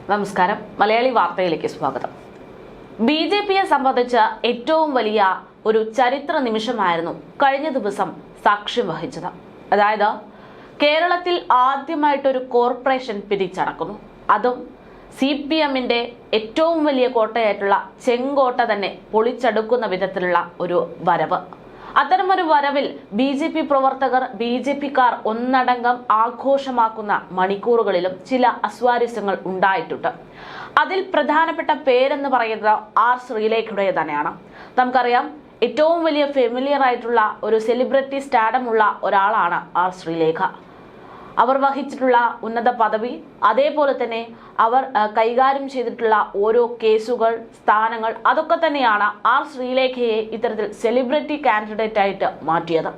നമസ്കാരം. മലയാളി വാർത്തയിലേക്ക് സ്വാഗതം. ബിജെപിയെ സംബന്ധിച്ച ഏറ്റവും വലിയ ഒരു ചരിത്ര നിമിഷമായിരുന്നു കഴിഞ്ഞ ദിവസം സാക്ഷ്യം വഹിച്ചത്. അതായത് കേരളത്തിൽ ആദ്യമായിട്ടൊരു കോർപ്പറേഷൻ പിരിച്ചടക്കുന്നു. അതും CPMന്റെ ഏറ്റവും വലിയ കോട്ടയായിട്ടുള്ള ചെങ്കോട്ട തന്നെ പൊളിച്ചടുക്കുന്ന വിധത്തിലുള്ള ഒരു വരവ്. അത്തരമൊരു വരവിൽ BJP പ്രവർത്തകർ, BJPക്കാർ ഒന്നടങ്കം ആഘോഷമാക്കുന്ന മണിക്കൂറുകളിലും ചില അസ്വാരസ്യങ്ങൾ ഉണ്ടായിട്ടുണ്ട്. അതിൽ പ്രധാനപ്പെട്ട പേരെന്ന് പറയുന്നത് R ശ്രീലേഖയുടെ തന്നെയാണ്. നമുക്കറിയാം, ഏറ്റവും വലിയ ഫെമിലിയർ ആയിട്ടുള്ള ഒരു സെലിബ്രിറ്റി സ്റ്റാഡമുള്ള ഒരാളാണ് R ശ്രീലേഖ. അവർ വഹിച്ചിട്ടുള്ള ഉന്നത പദവി, അതേപോലെ തന്നെ അവർ കൈകാര്യം ചെയ്തിട്ടുള്ള ഓരോ കേസുകൾ, സ്ഥാനങ്ങൾ, അതൊക്കെ തന്നെയാണ് R ശ്രീലേഖയെ ഇത്തരത്തിൽ സെലിബ്രിറ്റി കാൻഡിഡേറ്റ് ആയിട്ട് മാറ്റിയത്.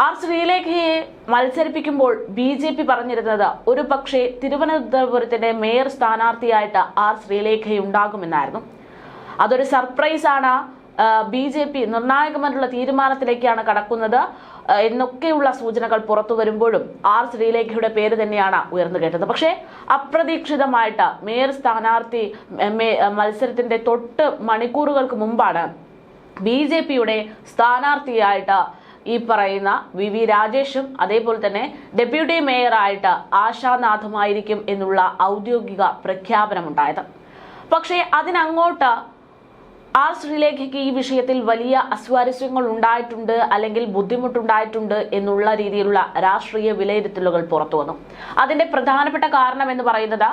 R ശ്രീലേഖയെ മത്സരിപ്പിക്കുമ്പോൾ BJP പറഞ്ഞിരുന്നത് ഒരു പക്ഷേ തിരുവനന്തപുരത്തിന്റെ മേയർ സ്ഥാനാർത്ഥിയായിട്ട് R ശ്രീലേഖയുണ്ടാകുമെന്നായിരുന്നു. അതൊരു സർപ്രൈസാണ്. BJP നിർണായകമായിട്ടുള്ള തീരുമാനത്തിലേക്കാണ് കടക്കുന്നത് എന്നൊക്കെയുള്ള സൂചനകൾ പുറത്തു വരുമ്പോഴും R ശ്രീലേഖയുടെ പേര് തന്നെയാണ് ഉയർന്നു കേട്ടത്. പക്ഷേ അപ്രതീക്ഷിതമായിട്ട് മേയർ സ്ഥാനാർത്ഥി മത്സരത്തിന്റെ തൊട്ട് മണിക്കൂറുകൾക്ക് മുമ്പാണ് BJPയുടെ സ്ഥാനാർത്ഥിയായിട്ട് ഈ പറയുന്ന VV രാജേഷും അതേപോലെ തന്നെ ഡെപ്യൂട്ടി മേയറായിട്ട് ആശാനാഥുമായിരിക്കും എന്നുള്ള ഔദ്യോഗിക പ്രഖ്യാപനമുണ്ടായത്. പക്ഷേ അതിനങ്ങോട്ട് R ശ്രീലേഖയ്ക്ക് ഈ വിഷയത്തിൽ വലിയ അസ്വാരസ്യങ്ങൾ ഉണ്ടായിട്ടുണ്ട്, അല്ലെങ്കിൽ ബുദ്ധിമുട്ടുണ്ടായിട്ടുണ്ട് എന്നുള്ള രീതിയിലുള്ള രാഷ്ട്രീയ വിലയിരുത്തലുകൾ പുറത്തു വന്നു. അതിന്റെ പ്രധാനപ്പെട്ട കാരണം എന്ന് പറയുന്നത്,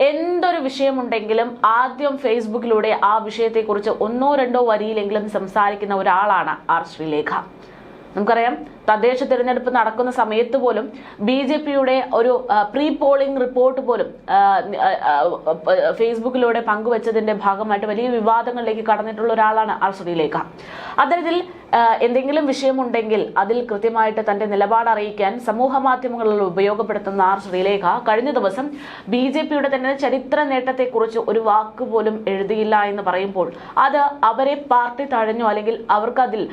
എന്തൊരു വിഷയമുണ്ടെങ്കിലും ആദ്യം ഫേസ്ബുക്കിലൂടെ ആ വിഷയത്തെക്കുറിച്ച് ഒന്നോ രണ്ടോ വരിയിലെങ്കിലും സംസാരിക്കുന്ന ഒരാളാണ് R ശ്രീലേഖ. നമുക്കറിയാം, തദ്ദേശ തിരഞ്ഞെടുപ്പ് നടക്കുന്ന സമയത്ത് പോലും BJPയുടെ ഒരു പ്രീ പോളിംഗ് റിപ്പോർട്ട് പോലും ഫേസ്ബുക്കിലൂടെ പങ്കുവച്ചതിന്റെ ഭാഗമായിട്ട് വലിയ വിവാദങ്ങളിലേക്ക് കടന്നിട്ടുള്ള ഒരാളാണ് R ശ്രീലേഖ. അത്തരത്തിൽ എന്തെങ്കിലും വിഷയമുണ്ടെങ്കിൽ അതിൽ കൃത്യമായിട്ട് തന്റെ നിലപാട് അറിയിക്കാൻ സമൂഹ മാധ്യമങ്ങളിൽ ഉപയോഗപ്പെടുത്തുന്ന R ശ്രീലേഖ കഴിഞ്ഞ ദിവസം BJPയുടെ തന്നെ ചരിത്ര നേട്ടത്തെക്കുറിച്ച് ഒരു വാക്ക് പോലും എഴുതിയില്ല എന്ന് പറയുമ്പോൾ അത് അവരെ പാർട്ടി തഴഞ്ഞു, അല്ലെങ്കിൽ അവർക്കതിൽ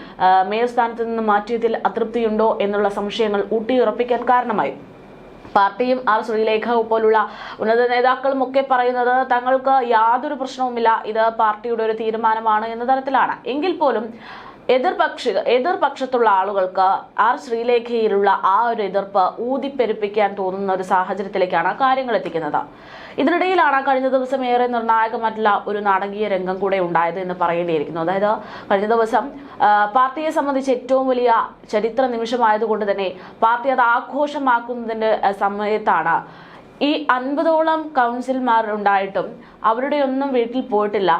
മേയർ സ്ഥാനത്ത് നിന്ന് മാറ്റിയതിൽ അതൃപ്തിയുണ്ടോ എന്നുള്ള സംശയങ്ങൾ ഊട്ടിയുറപ്പിക്കാൻ കാരണമായി. പാർട്ടിയും R ശ്രീലേഖ പോലുള്ള ഉന്നത നേതാക്കളും ഒക്കെ പറയുന്നത് തങ്ങൾക്ക് യാതൊരു പ്രശ്നവുമില്ല, ഇത് പാർട്ടിയുടെ ഒരു തീരുമാനമാണ് എന്ന തരത്തിലാണ്. എങ്കിൽ പോലും എതിർപക്ഷത്തുള്ള ആളുകൾക്ക് R ശ്രീലേഖയിലുള്ള ആ ഒരു എതിർപ്പ് ഊതിപ്പെരുപ്പിക്കാൻ തോന്നുന്ന ഒരു സാഹചര്യത്തിലേക്കാണ് കാര്യങ്ങൾ എത്തിക്കുന്നത്. ഇതിനിടയിലാണ് കഴിഞ്ഞ ദിവസം ഏറെ നിർണായകമായിട്ടുള്ള ഒരു നാടകീയ രംഗം കൂടെ ഉണ്ടായത് എന്ന് പറയേണ്ടിയിരിക്കുന്നു. അതായത് കഴിഞ്ഞ ദിവസം പാർട്ടിയെ സംബന്ധിച്ച് ഏറ്റവും വലിയ ചരിത്ര നിമിഷമായതുകൊണ്ട് തന്നെ പാർട്ടി അത് ആഘോഷമാക്കുന്നതിന്റെ സമയത്താണ് ഈ 50ഓളം കൗൺസിലർമാർ ഉണ്ടായിട്ടും അവരുടെ ഒന്നും വീട്ടിൽ പോയിട്ടില്ല.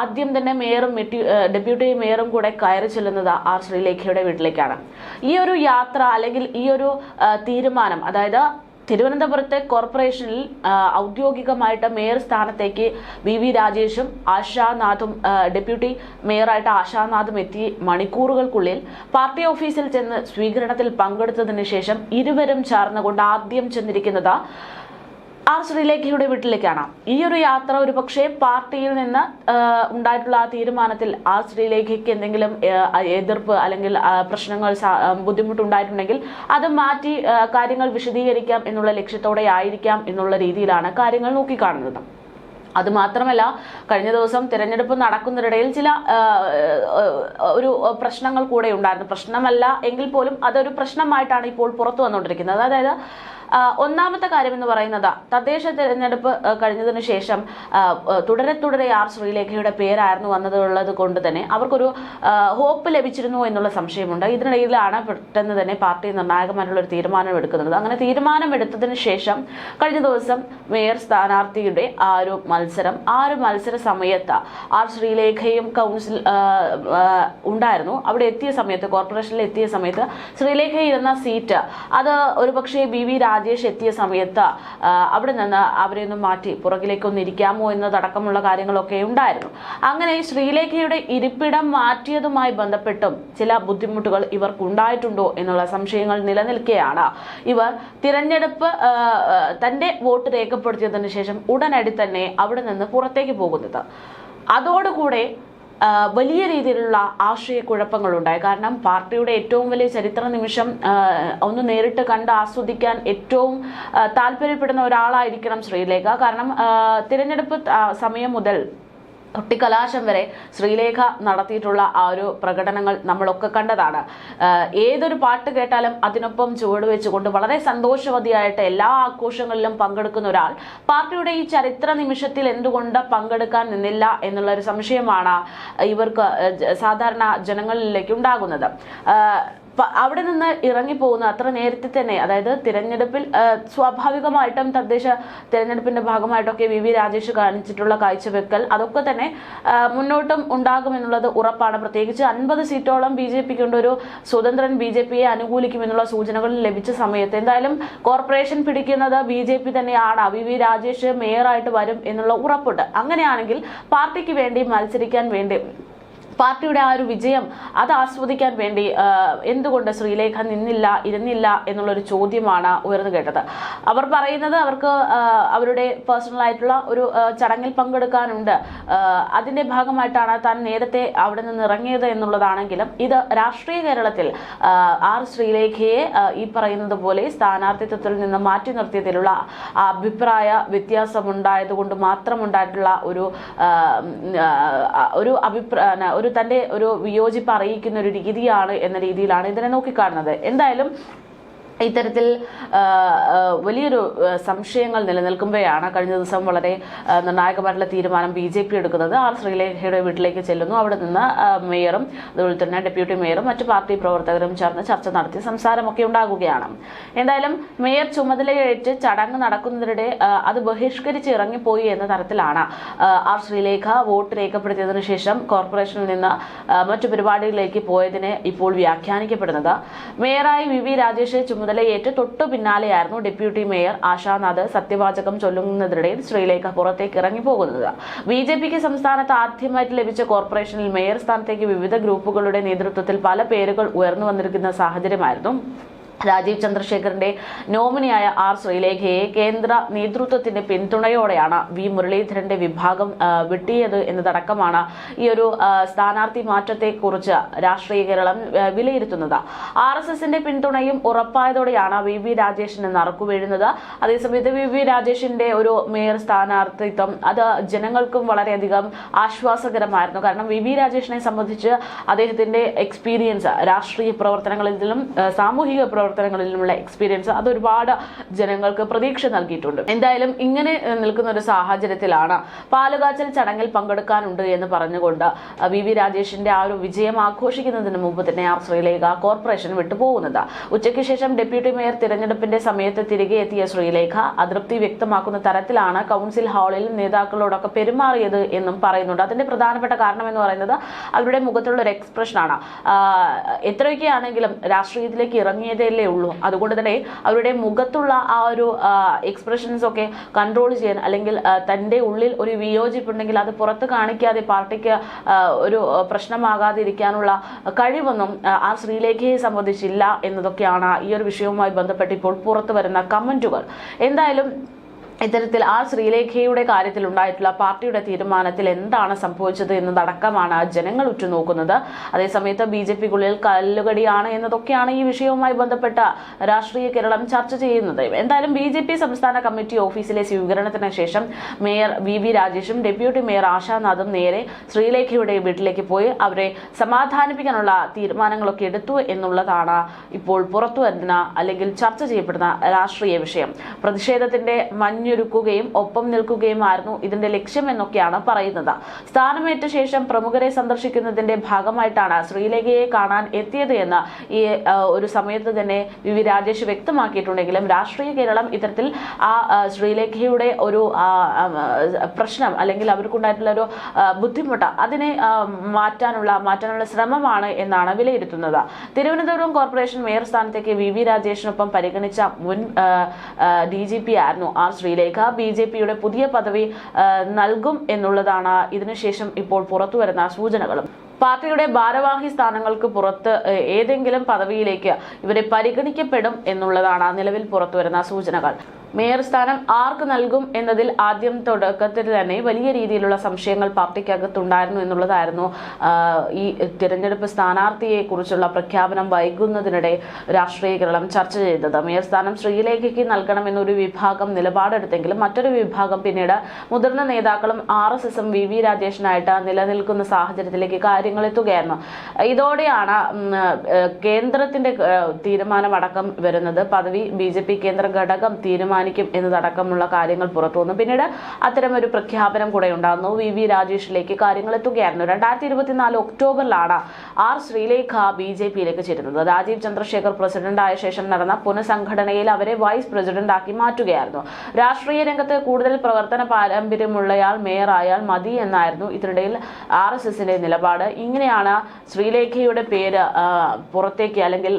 ആദ്യം തന്നെ മേയറും ഡെപ്യൂട്ടി മേയറും കൂടെ കയറി ചെല്ലുന്നത് R ശ്രീലേഖയുടെ വീട്ടിലേക്കാണ്. ഈ ഒരു യാത്ര, അല്ലെങ്കിൽ ഈ ഒരു തീരുമാനം, അതായത് തിരുവനന്തപുരത്തെ കോർപ്പറേഷനിൽ ഔദ്യോഗികമായിട്ട് മേയർ സ്ഥാനത്തേക്ക് VV രാജേഷും ആശാനാഥും ഡെപ്യൂട്ടി മേയറായിട്ട് ആശാനാഥും എത്തി മണിക്കൂറുകൾക്കുള്ളിൽ പാർട്ടി ഓഫീസിൽ ചെന്ന് സ്വീകരണത്തിൽ പങ്കെടുത്തതിന് ശേഷം ഇരുവരും ചേർന്നുകൊണ്ട് ആദ്യം ചെന്നിരിക്കുന്നത് R ശ്രീലേഖയുടെ വീട്ടിലേക്കാണ്. ഈ ഒരു യാത്ര ഒരു പക്ഷേ പാർട്ടിയിൽ നിന്ന് ഉണ്ടായിട്ടുള്ള ആ തീരുമാനത്തിൽ R ശ്രീലേഖയ്ക്ക് എന്തെങ്കിലും എതിർപ്പ് അല്ലെങ്കിൽ പ്രശ്നങ്ങൾ, ബുദ്ധിമുട്ടുണ്ടായിട്ടുണ്ടെങ്കിൽ അത് മാറ്റി കാര്യങ്ങൾ വിശദീകരിക്കാം എന്നുള്ള ലക്ഷ്യത്തോടെ ആയിരിക്കാം എന്നുള്ള രീതിയിലാണ് കാര്യങ്ങൾ നോക്കിക്കാണുന്നത്. അതുമാത്രമല്ല, കഴിഞ്ഞ ദിവസം തിരഞ്ഞെടുപ്പ് നടക്കുന്നതിനിടയിൽ ചില ഒരു പ്രശ്നങ്ങൾ കൂടെ ഉണ്ടായിരുന്നു. പ്രശ്നമല്ല എങ്കിൽ പോലും അതൊരു പ്രശ്നമായിട്ടാണ് ഇപ്പോൾ പുറത്തു വന്നുകൊണ്ടിരിക്കുന്നത്. അതായത് ഒന്നാമത്തെ കാര്യം എന്ന് പറയുന്നത് തദ്ദേശ തെരഞ്ഞെടുപ്പ് കഴിഞ്ഞതിന് ശേഷം തുടരെ ആർ ശ്രീലേഖയുടെ പേരായിരുന്നു വന്നതുള്ളത് കൊണ്ട് തന്നെ അവർക്കൊരു ഹോപ്പ് ലഭിച്ചിരുന്നു എന്നുള്ള സംശയമുണ്ട്. ഇതിനിടയിലാണ് പെട്ടെന്ന് തന്നെ പാർട്ടി നിർണായകമായിട്ടുള്ള ഒരു തീരുമാനം എടുക്കുന്നത്. അങ്ങനെ തീരുമാനമെടുത്തതിന് ശേഷം കഴിഞ്ഞ ദിവസം മേയർ സ്ഥാനാർത്ഥിയുടെ ആ ഒരു മത്സര സമയത്ത് ആർ ശ്രീലേഖയും കൗൺസിൽ ഉണ്ടായിരുന്നു. അവിടെ എത്തിയ സമയത്ത്, കോർപ്പറേഷനിൽ എത്തിയ സമയത്ത് ശ്രീലേഖ ഇരുന്ന സീറ്റ് അത് ഒരുപക്ഷെ BV രാജേഷ് എത്തിയ സമയത്ത് അവിടെ നിന്ന് അവരെയൊന്നും മാറ്റി പുറകിലേക്കൊന്ന് ഇരിക്കാമോ എന്നതടക്കമുള്ള കാര്യങ്ങളൊക്കെ ഉണ്ടായിരുന്നു. അങ്ങനെ ശ്രീലേഖയുടെ ഇരിപ്പിടം മാറ്റിയതുമായി ബന്ധപ്പെട്ടും ചില ബുദ്ധിമുട്ടുകൾ ഇവർക്കുണ്ടായിട്ടുണ്ടോ എന്നുള്ള സംശയങ്ങൾ നിലനിൽക്കെയാണ് ഇവർ തിരഞ്ഞെടുപ്പ് തന്റെ വോട്ട് രേഖപ്പെടുത്തിയതിനു ശേഷം ഉടനടി തന്നെ അവിടെ നിന്ന് പുറത്തേക്ക് പോകുന്നത്. അതോടുകൂടെ വലിയ രീതിയിലുള്ള ആശയക്കുഴപ്പങ്ങളുണ്ടായി. കാരണം പാർട്ടിയുടെ ഏറ്റവും വലിയ ചരിത്ര നിമിഷം ഒന്ന് നേരിട്ട് കണ്ട് ആസ്വദിക്കാൻ ഏറ്റവും താല്പര്യപ്പെടുന്ന ഒരാളായിരിക്കണം ശ്രീലേഖ. കാരണം തിരഞ്ഞെടുപ്പ് സമയം മുതൽ കൊട്ടിക്കലാശം വരെ ശ്രീലേഖ നടത്തിയിട്ടുള്ള ആ ഒരു പ്രകടനങ്ങൾ നമ്മളൊക്കെ കണ്ടതാണ്. ഏതൊരു പാട്ട് കേട്ടാലും അതിനൊപ്പം ചുവട് വെച്ചുകൊണ്ട് വളരെ സന്തോഷവതിയായിട്ട് എല്ലാ ആഘോഷങ്ങളിലും പങ്കെടുക്കുന്ന ഒരാൾ പാർട്ടിയുടെ ഈ ചരിത്ര നിമിഷത്തിൽ എന്തുകൊണ്ട് പങ്കെടുക്കാൻ നിന്നില്ല എന്നുള്ള ഒരു സംശയമാണ് ഇവർക്ക് സാധാരണ ജനങ്ങളിലേക്ക് ഉണ്ടാകുന്നത്. അവിടെ നിന്ന് ഇറങ്ങിപ്പോകുന്ന അത്ര നേരത്തെ തന്നെ, അതായത് തിരഞ്ഞെടുപ്പിൽ സ്വാഭാവികമായിട്ടും തദ്ദേശ തിരഞ്ഞെടുപ്പിന്റെ ഭാഗമായിട്ടൊക്കെ VV രാജേഷ് കാണിച്ചിട്ടുള്ള കാഴ്ചവെക്കൽ അതൊക്കെ തന്നെ മുന്നോട്ടും ഉണ്ടാകുമെന്നുള്ളത് ഉറപ്പാണ്. പ്രത്യേകിച്ച് 50 സീറ്റോളം BJPക്ക് ഉണ്ട്. ഒരു സ്വതന്ത്രൻ BJPയെ അനുകൂലിക്കുമെന്നുള്ള സൂചനകൾ ലഭിച്ച സമയത്ത് എന്തായാലും കോർപ്പറേഷൻ പിടിക്കുന്നത് BJP തന്നെയാണ്. VV രാജേഷ് മേയറായിട്ട് വരും എന്നുള്ള ഉറപ്പുണ്ട്. അങ്ങനെയാണെങ്കിൽ പാർട്ടിക്ക് വേണ്ടി മത്സരിക്കാൻ വേണ്ടി, പാർട്ടിയുടെ ആ ഒരു വിജയം അത് ആസ്വദിക്കാൻ വേണ്ടി എന്തുകൊണ്ട് ശ്രീലേഖ ഇരുന്നില്ല എന്നുള്ളൊരു ചോദ്യമാണ് ഉയർന്നു കേട്ടത്. അവർ പറയുന്നത് അവർക്ക് അവരുടെ പേഴ്സണൽ ആയിട്ടുള്ള ഒരു ചടങ്ങിൽ പങ്കെടുക്കാനുണ്ട്, അതിന്റെ ഭാഗമായിട്ടാണ് താൻ നേരത്തെ അവിടെ നിന്ന് ഇറങ്ങിയത് എന്നുള്ളതാണെങ്കിലും ഇത് രാഷ്ട്രീയ കേരളത്തിൽ ആർ ശ്രീലേഖയെ ഈ പറയുന്നത് പോലെ സ്ഥാനാർത്ഥിത്വത്തിൽ നിന്ന് മാറ്റി നിർത്തിയതിലുള്ള അഭിപ്രായ വ്യത്യാസമുണ്ടായതുകൊണ്ട് മാത്രം ഉണ്ടായിട്ടുള്ള ഒരു തന്റെ ഒരു വിയോജിപ്പ് അറിയിക്കുന്ന ഒരു രീതിയാണ് എന്ന രീതിയിലാണ് ഇതിനെ നോക്കിക്കാണുന്നത്. എന്തായാലും ഇത്തരത്തിൽ വലിയൊരു സംശയങ്ങൾ നിലനിൽക്കുമ്പോഴാണ് കഴിഞ്ഞ ദിവസം വളരെ നിർണായകമായിട്ടുള്ള തീരുമാനം BJP എടുക്കുന്നത്. ആർ ശ്രീലേഖയുടെ വീട്ടിലേക്ക് ചെല്ലുന്നു. അവിടെ നിന്ന് മേയറും അതുപോലെ തന്നെ ഡെപ്യൂട്ടി മേയറും മറ്റു പാർട്ടി പ്രവർത്തകരും ചേർന്ന് ചർച്ച നടത്തി സംസാരമൊക്കെ ഉണ്ടാകുകയാണ്. എന്തായാലും മേയർ ചുമതലയേറ്റ് ചടങ്ങ് നടക്കുന്നതിനിടെ അത് ബഹിഷ്കരിച്ച് ഇറങ്ങിപ്പോയി എന്ന തരത്തിലാണ് ആർ ശ്രീലേഖ വോട്ട് രേഖപ്പെടുത്തിയതിനു ശേഷം കോർപ്പറേഷനിൽ നിന്ന് മറ്റു പരിപാടികളിലേക്ക് പോയതിനെ ഇപ്പോൾ വ്യാഖ്യാനിക്കപ്പെടുന്നത്. മേയറായി VV രാജേഷ് ചുമതലയേറ്റ് തൊട്ടു പിന്നാലെയായിരുന്നു ഡെപ്യൂട്ടി മേയർ ആശാനാഥ് സത്യവാചകം ചൊല്ലുന്നതിനിടയിൽ ശ്രീലേഖ പുറത്തേക്ക് ഇറങ്ങിപ്പോകുന്നത്. BJPക്ക് സംസ്ഥാനത്ത് ആദ്യമായിട്ട് ലഭിച്ച കോർപ്പറേഷനിൽ മേയർ സ്ഥാനത്തേക്ക് വിവിധ ഗ്രൂപ്പുകളുടെ നേതൃത്വത്തിൽ പല പേരുകൾ ഉയർന്നു വന്നിരിക്കുന്ന സാഹചര്യമായിരുന്നു. രാജീവ് ചന്ദ്രശേഖറിന്റെ നോമിനിയായ ആർ ശ്രീലേഖയെ കേന്ദ്ര നേതൃത്വത്തിന്റെ പിന്തുണയോടെയാണ് V മുരളീധരന്റെ വിഭാഗം വിട്ടിയത് എന്നതടക്കമാണ് ഈ ഒരു സ്ഥാനാർത്ഥി മാറ്റത്തെക്കുറിച്ച് രാഷ്ട്രീയ കേരളം വിലയിരുത്തുന്നത്. RSSന്റെ പിന്തുണയും ഉറപ്പായതോടെയാണ് VV രാജേഷിന് നറുക്കുവീഴുന്നത്. അതേസമയത്ത് VV രാജേഷിന്റെ ഒരു മേയർ സ്ഥാനാർത്ഥിത്വം അത് ജനങ്ങൾക്കും വളരെയധികം ആശ്വാസകരമായിരുന്നു. കാരണം VV രാജേഷിനെ സംബന്ധിച്ച് അദ്ദേഹത്തിന്റെ എക്സ്പീരിയൻസ് രാഷ്ട്രീയ പ്രവർത്തനങ്ങളിലും സാമൂഹിക പ്രവർത്തനങ്ങളിലുമുള്ള എക്സ്പീരിയൻസ് അത് ഒരുപാട് ജനങ്ങൾക്ക് പ്രതീക്ഷ നൽകിയിട്ടുണ്ട്. എന്തായാലും ഇങ്ങനെ നിൽക്കുന്ന ഒരു സാഹചര്യത്തിലാണ് പാലുകാച്ചൽ ചടങ്ങിൽ പങ്കെടുക്കാനുണ്ട് എന്ന് പറഞ്ഞുകൊണ്ട് VV രാജേഷിന്റെ ആ ഒരു വിജയം ആഘോഷിക്കുന്നതിന് മുമ്പ് തന്നെ ആർ ശ്രീലേഖ കോർപ്പറേഷൻ വിട്ടുപോകുന്നത്. ഉച്ചയ്ക്ക് ശേഷം ഡെപ്യൂട്ടി മേയർ തിരഞ്ഞെടുപ്പിന്റെ സമയത്ത് തിരികെ എത്തിയ ശ്രീലേഖ അതൃപ്തി വ്യക്തമാക്കുന്ന തരത്തിലാണ് കൗൺസിൽ ഹാളിൽ നേതാക്കളോടൊക്കെ പെരുമാറിയത് എന്നും പറയുന്നുണ്ട്. അതിന്റെ പ്രധാനപ്പെട്ട കാരണം എന്ന് പറയുന്നത് അവരുടെ മുഖത്തുള്ള ഒരു എക്സ്പ്രഷനാണ്. എത്രയൊക്കെ ആണെങ്കിലും രാഷ്ട്രീയത്തിലേക്ക് ഇറങ്ങിയതേ ഉള്ളൂ. അതുകൊണ്ട് തന്നെ അവരുടെ മുഖത്തുള്ള ആ ഒരു എക്സ്പ്രഷൻസ് ഒക്കെ കൺട്രോൾ ചെയ്യാൻ, അല്ലെങ്കിൽ തന്റെ ഉള്ളിൽ ഒരു വിയോജിപ്പുണ്ടെങ്കിൽ അത് പുറത്ത് കാണിക്കാതെ പാർട്ടിക്ക് ഒരു പ്രശ്നമാകാതിരിക്കാനുള്ള കഴിവൊന്നും ആ ശ്രീലേഖയെ സംബന്ധിച്ചില്ല എന്നതൊക്കെയാണ് ഈ ഒരു വിഷയവുമായി ബന്ധപ്പെട്ട് ഇപ്പോൾ പുറത്തു വരുന്ന കമന്റുകൾ. എന്തായാലും ഇത്തരത്തിൽ ശ്രീലേഖയുടെ കാര്യത്തിൽ ഉണ്ടായിട്ടുള്ള പാർട്ടിയുടെ തീരുമാനത്തിൽ എന്താണ് സംഭവിച്ചത് എന്നതടക്കമാണ് ജനങ്ങൾ ഉറ്റുനോക്കുന്നത്. അതേസമയത്ത് BJPക്കുള്ളിൽ കല്ലുകടിയാണ് എന്നതൊക്കെയാണ് ഈ വിഷയവുമായി ബന്ധപ്പെട്ട രാഷ്ട്രീയ കേരളം ചർച്ച ചെയ്യുന്നത്. എന്തായാലും BJP സംസ്ഥാന കമ്മിറ്റി ഓഫീസിലെ സ്വീകരണത്തിന് ശേഷം മേയർ VV രാജേഷും ഡെപ്യൂട്ടി മേയർ ആശാനാഥും നേരെ ശ്രീലേഖയുടെ വീട്ടിലേക്ക് പോയി അവരെ സമാധാനിപ്പിക്കാനുള്ള തീരുമാനങ്ങളൊക്കെ എടുത്തു എന്നുള്ളതാണ് ഇപ്പോൾ പുറത്തു വരുന്ന അല്ലെങ്കിൽ ചർച്ച ചെയ്യപ്പെടുന്ന രാഷ്ട്രീയ വിഷയം. പ്രതിഷേധത്തിന്റെ മഞ്ഞൊരുക്കുകയും ഒപ്പം നിൽക്കുകയുമായിരുന്നു ഇതിന്റെ ലക്ഷ്യം എന്നൊക്കെയാണ് പറയുന്നത്. സ്ഥാനമേറ്റ ശേഷം പ്രമുഖരെ സന്ദർശിക്കുന്നതിന്റെ ഭാഗമായിട്ടാണ് ശ്രീലേഖയെ കാണാൻ എത്തിയത് എന്ന് ഈ ഒരു സമയത്ത് തന്നെ VV രാജേഷ് വ്യക്തമാക്കിയിട്ടുണ്ടെങ്കിലും രാഷ്ട്രീയ കേരളം ഇത്തരത്തിൽ ശ്രീലേഖയുടെ ഒരു പ്രശ്നം അല്ലെങ്കിൽ അവർക്കുണ്ടായിട്ടുള്ള ഒരു ബുദ്ധിമുട്ട് അതിനെ മാറ്റാനുള്ള ശ്രമമാണ് എന്നാണ് വിലയിരുത്തുന്നത്. തിരുവനന്തപുരം കോർപ്പറേഷൻ മേയർ സ്ഥാനത്തേക്ക് VV രാജേഷിനൊപ്പം പരിഗണിച്ച മുൻ DGP ആയിരുന്നു ശ്രീലേഖ. BJPയുടെ പുതിയ പദവി നൽകും എന്നുള്ളതാണ് ഇതിനുശേഷം ഇപ്പോൾ പുറത്തുവരുന്ന സൂചനകളും. പാർട്ടിയുടെ ഭാരവാഹി സ്ഥാനങ്ങൾക്ക് പുറത്ത് ഏതെങ്കിലും പദവിയിലേക്ക് ഇവരെ പരിഗണിക്കപ്പെടും എന്നുള്ളതാണ് നിലവിൽ പുറത്തുവരുന്ന സൂചനകൾ. മേയർ സ്ഥാനം ആർക്ക് നൽകും എന്നതിൽ ആദ്യം തുടക്കത്തിൽ തന്നെ വലിയ രീതിയിലുള്ള സംശയങ്ങൾ പാർട്ടിക്കകത്തുണ്ടായിരുന്നു എന്നുള്ളതായിരുന്നു ഈ തിരഞ്ഞെടുപ്പ് സ്ഥാനാർത്ഥിയെ കുറിച്ചുള്ള പ്രഖ്യാപനം വൈകുന്നതിനിടെ രാഷ്ട്രീയ കേരളം ചർച്ച ചെയ്തത്. മേയർ സ്ഥാനം ശ്രീലേഖയ്ക്ക് നൽകണമെന്നൊരു വിഭാഗം നിലപാടെടുത്തെങ്കിലും മറ്റൊരു വിഭാഗം പിന്നീട് മുതിർന്ന നേതാക്കളും RSSും VV രാജേഷിനായിട്ട് നിലനിൽക്കുന്ന സാഹചര്യത്തിലേക്ക് കാര്യങ്ങൾ എത്തുകയായിരുന്നു. ഇതോടെയാണ് കേന്ദ്രത്തിന്റെ തീരുമാനമടക്കം വരുന്നത്. പദവി BJP കേന്ദ്ര ഘടകം തീരുമാനിക്കും എന്നതടക്കമുള്ള കാര്യങ്ങൾ പുറത്തു വന്നു. പിന്നീട് അത്തരമൊരു പ്രഖ്യാപനം കൂടെ ഉണ്ടാകുന്നു. VV രാജേഷിലേക്ക് കാര്യങ്ങൾ എത്തുകയായിരുന്നു. 2024 ഒക്ടോബറിലാണ് ശ്രീലേഖ BJPയിലേക്ക് ചേരുന്നത്. രാജീവ് ചന്ദ്രശേഖർ പ്രസിഡന്റായ ശേഷം നടന്ന പുനഃസംഘടനയിൽ അവരെ വൈസ് പ്രസിഡന്റാക്കി മാറ്റുകയായിരുന്നു. രാഷ്ട്രീയ രംഗത്ത് കൂടുതൽ പ്രവർത്തന പാരമ്പര്യമുള്ളയാൾ മേയർ ആയാൽ മതി എന്നായിരുന്നു ഇതിനിടയിൽ RSSന്റെ നിലപാട്. ഇങ്ങനെയാണ് ശ്രീലേഖയുടെ പേര് പുറത്തേക്ക് അല്ലെങ്കിൽ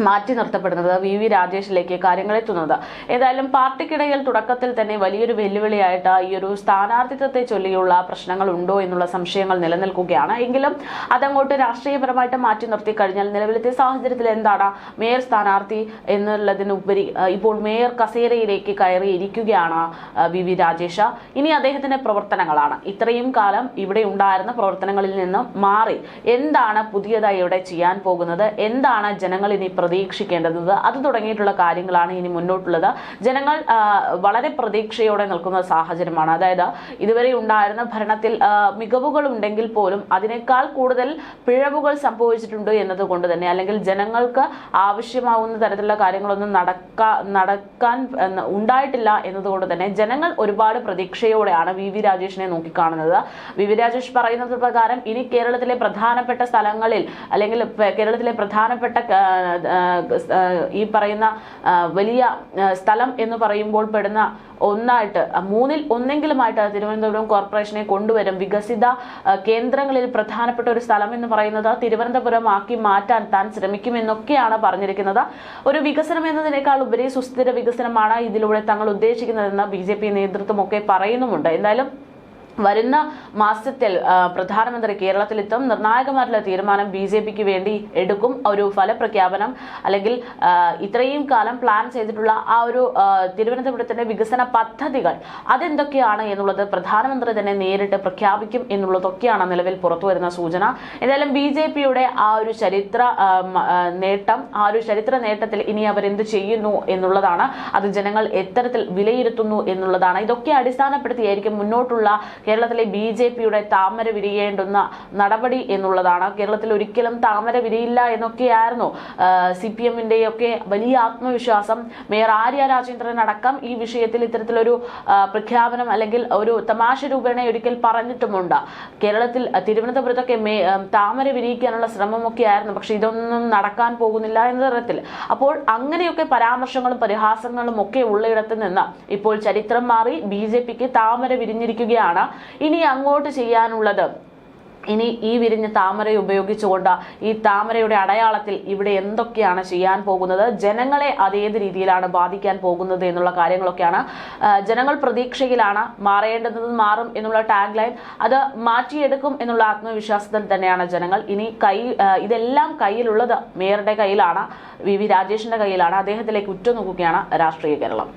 മാറ്റി നിർത്തപ്പെടുന്നത്. VV രാജേഷിലേക്ക് കാര്യങ്ങൾ എത്തുന്നത്. ഏതായാലും പാർട്ടിക്കിടയിൽ തുടക്കത്തിൽ തന്നെ വലിയൊരു വെല്ലുവിളിയായിട്ട് ഈ ഒരു സ്ഥാനാർത്ഥിത്വത്തെ ചൊല്ലിയുള്ള പ്രശ്നങ്ങൾ ഉണ്ടോ എന്നുള്ള സംശയങ്ങൾ നിലനിൽക്കുകയാണ്. എങ്കിലും അതങ്ങോട്ട് രാഷ്ട്രീയപരമായിട്ട് മാറ്റി നിർത്തി കഴിഞ്ഞാൽ നിലവിലത്തെ സാഹചര്യത്തിൽ എന്താണ് മേയർ സ്ഥാനാർത്ഥി എന്നുള്ളതിനുപരി ഇപ്പോൾ മേയർ കസേരയിലേക്ക് കയറിയിരിക്കുകയാണ് VV രാജേഷ്. ഇനി അദ്ദേഹത്തിന്റെ പ്രവർത്തനങ്ങളാണ്. ഇത്രയും കാലം ഇവിടെ ഉണ്ടായിരുന്ന പ്രവർത്തനങ്ങളിൽ നിന്നും മാറി എന്താണ് പുതിയതായി ഇവിടെ ചെയ്യാൻ പോകുന്നത്, എന്താണ് ജനങ്ങൾ ഇനി പ്രതീക്ഷിക്കേണ്ടത്, അത് തുടങ്ങിയിട്ടുള്ള കാര്യങ്ങളാണ് ഇനി മുന്നോട്ടുള്ളത്. ജനങ്ങൾ വളരെ പ്രതീക്ഷയോടെ നിൽക്കുന്ന സാഹചര്യമാണ്. അതായത് ഇതുവരെ ഉണ്ടായിരുന്ന ഭരണത്തിൽ മികവുകൾ ഉണ്ടെങ്കിൽ പോലും അതിനേക്കാൾ കൂടുതൽ പിഴവുകൾ സംഭവിച്ചിട്ടുണ്ട് എന്നതുകൊണ്ട് തന്നെ അല്ലെങ്കിൽ ജനങ്ങൾക്ക് ആവശ്യമാവുന്ന തരത്തിലുള്ള കാര്യങ്ങളൊന്നും നടക്കാൻ ഉണ്ടായിട്ടില്ല എന്നതുകൊണ്ട് തന്നെ ജനങ്ങൾ ഒരുപാട് പ്രതീക്ഷയോടെയാണ് VV രാജേഷിനെ നോക്കിക്കാണുന്നത്. VV രാജേഷ് പറയുന്നത് പ്രകാരം ഇനി കേരളത്തിലെ പ്രധാനപ്പെട്ട സ്ഥലങ്ങളിൽ അല്ലെങ്കിൽ കേരളത്തിലെ പ്രധാനപ്പെട്ട ഈ പറയുന്ന വലിയ സ്ഥലം എന്ന് പറയുമ്പോൾ പെടുന്ന ഒന്നായിട്ട് 3-ൽ 1എങ്കിലുമായിട്ട് തിരുവനന്തപുരം കോർപ്പറേഷനെ കൊണ്ടുവരും. വികസിത കേന്ദ്രങ്ങളിൽ പ്രധാനപ്പെട്ട ഒരു സ്ഥലം എന്ന് പറയുന്നത് തിരുവനന്തപുരം ആക്കി മാറ്റാൻ താൻ ശ്രമിക്കുമെന്നൊക്കെയാണ് പറഞ്ഞിരിക്കുന്നത്. ഒരു വികസനം എന്നതിനേക്കാൾ ഉപരി സുസ്ഥിര വികസനമാണ് ഇതിലൂടെ തങ്ങൾ ഉദ്ദേശിക്കുന്നതെന്ന് BJP നേതൃത്വമൊക്കെ പറയുന്നുമുണ്ട്. എന്തായാലും വരുന്ന മാസത്തിൽ പ്രധാനമന്ത്രി കേരളത്തിലെത്തും. നിർണായകമായിട്ടുള്ള തീരുമാനം BJPക്ക് വേണ്ടി എടുക്കും. ഒരു ഫലപ്രഖ്യാപനം അല്ലെങ്കിൽ ഇത്രയും കാലം പ്ലാൻ ചെയ്തിട്ടുള്ള ഒരു തിരുവനന്തപുരത്തിന്റെ വികസന പദ്ധതികൾ അതെന്തൊക്കെയാണ് എന്നുള്ളത് പ്രധാനമന്ത്രി തന്നെ നേരിട്ട് പ്രഖ്യാപിക്കും എന്നുള്ളതൊക്കെയാണ് നിലവിൽ പുറത്തുവരുന്ന സൂചന. എന്തായാലും BJPയുടെ ഒരു ചരിത്ര നേട്ടം, ഒരു ചരിത്ര നേട്ടത്തിൽ ഇനി അവരെന്ത് ചെയ്യുന്നു എന്നുള്ളതാണ്. അത് ജനങ്ങൾ എത്തരത്തിൽ വിലയിരുത്തുന്നു എന്നുള്ളതാണ്. ഇതൊക്കെ അടിസ്ഥാനപ്പെടുത്തിയായിരിക്കും മുന്നോട്ടുള്ള കേരളത്തിലെ BJPയുടെ താമര വിരിയേണ്ടുന്ന നടപടി എന്നുള്ളതാണ്. കേരളത്തിൽ ഒരിക്കലും താമര വിരിയില്ല എന്നൊക്കെയായിരുന്നു CPMന്റെയൊക്കെ വലിയ ആത്മവിശ്വാസം. മേയർ ആര്യ രാജേന്ദ്രൻ അടക്കം ഈ വിഷയത്തിൽ ഇത്തരത്തിലൊരു പ്രഖ്യാപനം അല്ലെങ്കിൽ ഒരു തമാശ രൂപേണ ഒരിക്കൽ പറഞ്ഞിട്ടുമുണ്ട്. കേരളത്തിൽ തിരുവനന്തപുരത്തൊക്കെ താമര വിരിയിക്കാനുള്ള ശ്രമമൊക്കെ ആയിരുന്നു. പക്ഷെ ഇതൊന്നും നടക്കാൻ പോകുന്നില്ല എന്ന തരത്തിൽ. അപ്പോൾ അങ്ങനെയൊക്കെ പരാമർശങ്ങളും പരിഹാസങ്ങളും ഒക്കെ ഉള്ളയിടത്ത് നിന്ന് ഇപ്പോൾ ചരിത്രം മാറി BJPക്ക് താമര വിരിഞ്ഞിരിക്കുകയാണ്. ഇനി അങ്ങോട്ട് ചെയ്യാനുള്ളത് ഇനി ഈ വിരിഞ്ഞ താമര ഉപയോഗിച്ചുകൊണ്ട് ഈ താമരയുടെ അടയാളത്തിൽ ഇവിടെ എന്തൊക്കെയാണ് ചെയ്യാൻ പോകുന്നത്, ജനങ്ങളെ അതേത് രീതിയിലാണ് ബാധിക്കാൻ പോകുന്നത് എന്നുള്ള കാര്യങ്ങളൊക്കെയാണ്. ജനങ്ങൾ പ്രതീക്ഷയിലാണ്. മാറേണ്ടത് മാറും എന്നുള്ള ടാഗ് ലൈൻ അത് മാറ്റിയെടുക്കും എന്നുള്ള ആത്മവിശ്വാസത്തിൽ തന്നെയാണ് ജനങ്ങൾ. ഇനി ഇതെല്ലാം കയ്യിലുള്ളത് മേയറുടെ കയ്യിലാണ്, VV രാജേഷിന്റെ കയ്യിലാണ്. അദ്ദേഹത്തിലേക്ക് ഉറ്റുനോക്കുകയാണ് രാഷ്ട്രീയ കേരളം.